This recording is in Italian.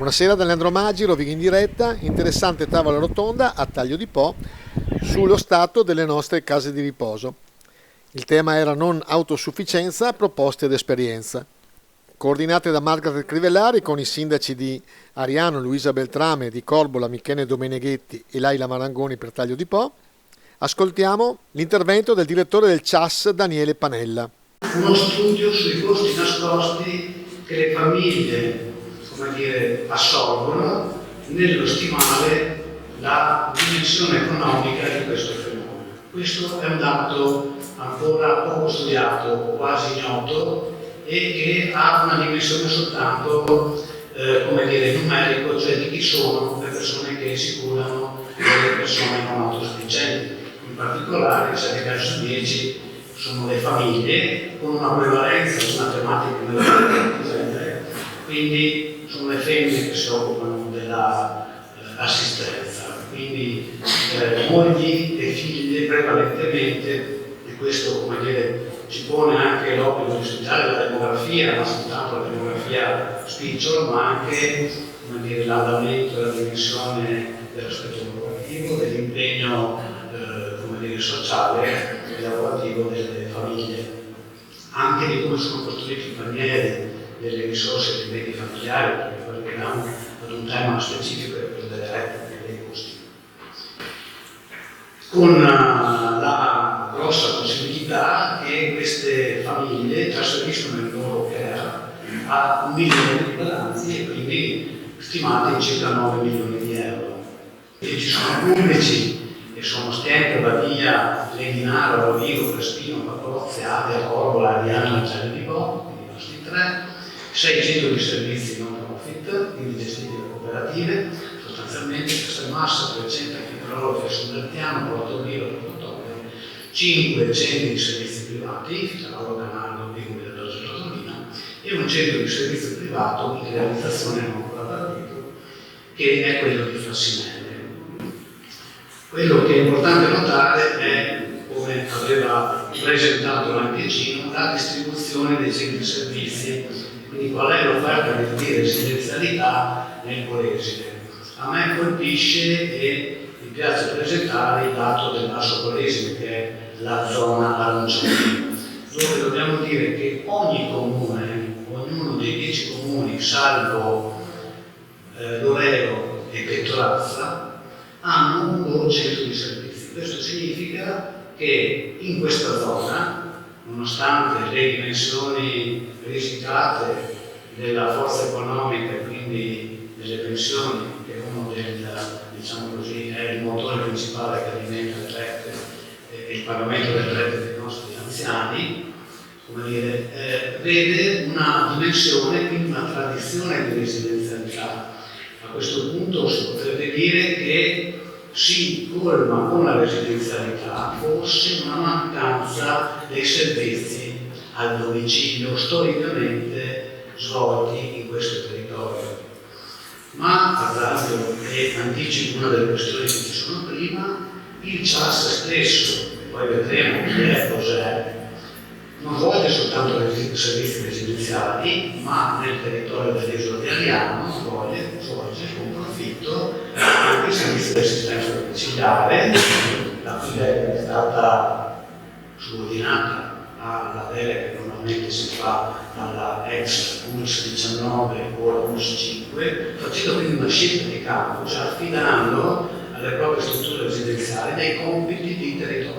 Buonasera da Leandro Maggi, Rovighi in diretta, interessante tavola rotonda a Taglio di Po sullo stato delle nostre case di riposo. Il tema era non autosufficienza, proposte ed esperienza. Coordinate da Margaret Crivellari con i sindaci di Ariano, Luisa Beltrame, di Corbola, Michele Domeneghetti e Laila Marangoni per Taglio di Po, ascoltiamo l'intervento del direttore del CIAS Daniele Panella. Uno studio sui costi nascosti che le famiglie assorbono nello stimare la dimensione economica di questo fenomeno. Questo è un dato ancora poco studiato, quasi ignoto, e che ha una dimensione soltanto numerico, cioè di chi sono le persone che si curano delle persone non autosufficienti. In particolare, 7 casi su 10 sono le famiglie con una prevalenza di una tematica nella genere, quindi sono le femmine che si occupano dell'assistenza, quindi mogli e figlie prevalentemente, e questo ci pone anche l'obbligo di studiare la demografia, non soltanto la demografia spicciola, ma anche l'andamento e la dimensione dell'aspetto lavorativo, dell'impegno sociale e lavorativo delle famiglie, anche di come sono costruiti i panieri delle risorse dei beni familiari, perché poi arriviamo ad un tema specifico che è quello delle repliche e dei costi. Con la grossa possibilità che queste famiglie trasferiscono il loro care a 1 milione di balanzi e quindi stimati in circa 9 milioni di euro. E ci sono pubblici che sono Stiente, Badia, Leghinaro, Rovigo, Crespino, Capozze, Avia, Corbola, Ariano e Taglio di Po, quindi i nostri 3, 600 di servizi non profit, quindi gestiti da cooperative, sostanzialmente Castelmassa, 300 Chicrolo, Sundertiano, Porto Viro, Portofino, 5 centri di servizi privati, Fittavaro, Canale, Viguli del Doge Torino, e un centro di servizio privato in realizzazione non ancora partito, che è quello di Frassinelli. Quello che è importante notare è, come aveva presentato l'Ampiecino, la distribuzione dei centri di servizi, quindi qual è l'offerta di residenzialità nel Polesine. A me colpisce e mi piace presentare il dato del Basso Polesine, che è la zona arancione, dove dobbiamo dire che ogni comune, ognuno dei 10 comuni, salvo Loreo e Pettorazza, hanno un loro centro di servizi. Questo significa che in questa zona, nonostante le dimensioni risicate della forza economica e quindi delle pensioni, che è uno è il motore principale che alimenta le rette e il pagamento delle rette dei nostri anziani, vede una dimensione, quindi una tradizione di residenzialità. A questo punto si potrebbe dire che si colma con la residenzialità forse una mancanza dei servizi al domicilio storicamente svolti in questo territorio. Ma, ad esempio, e anticipo una delle questioni che ci sono prima, il CIAS stesso, e poi vedremo chi è, cos'è, non svolge soltanto servizi residenziali, ma nel territorio dell'isola di Ariano svolge con profitto anche i servizi di assistenza domiciliare, la cui delega è stata subordinata alla delega che normalmente si fa dalla ex ULS 19 o la ULS 5, facendo quindi una scelta di campo, cioè affidando alle proprie strutture residenziali dei compiti di territorio